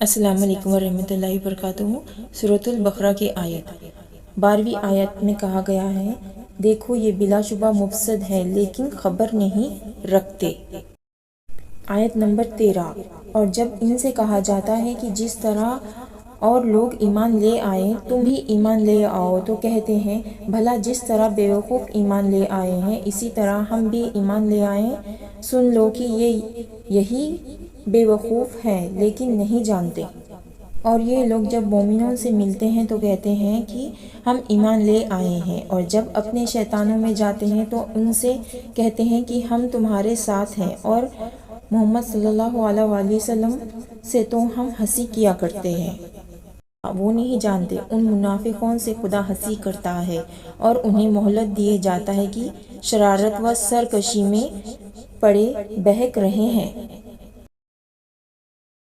السلام علیکم ورحمۃ اللہ وبرکاتہ۔ سورۃ البقرہ کی آیت 12ویں آیت میں کہا گیا ہے، دیکھو یہ بلا شبہ مفسد ہے لیکن خبر نہیں رکھتے۔ آیت نمبر 13، اور جب ان سے کہا جاتا ہے کہ جس طرح اور لوگ ایمان لے آئے تم بھی ایمان لے آؤ تو کہتے ہیں بھلا جس طرح بیوقوف ایمان لے آئے ہیں اسی طرح ہم بھی ایمان لے آئیں۔ سن لو کہ یہی بیوقوف ہیں لیکن نہیں جانتے۔ اور یہ لوگ جب مومنوں سے ملتے ہیں تو کہتے ہیں کہ ہم ایمان لے آئے ہیں، اور جب اپنے شیطانوں میں جاتے ہیں تو ان سے کہتے ہیں کہ ہم تمہارے ساتھ ہیں، اور محمد صلی اللہ علیہ وآلہ وسلم سے تو ہم ہنسی کیا کرتے ہیں۔ وہ نہیں جانتے ان منافقوں سے خدا ہنسی کرتا ہے اور انہیں مہلت دیے جاتا ہے کہ شرارت و سرکشی میں پڑے بہک رہے ہیں۔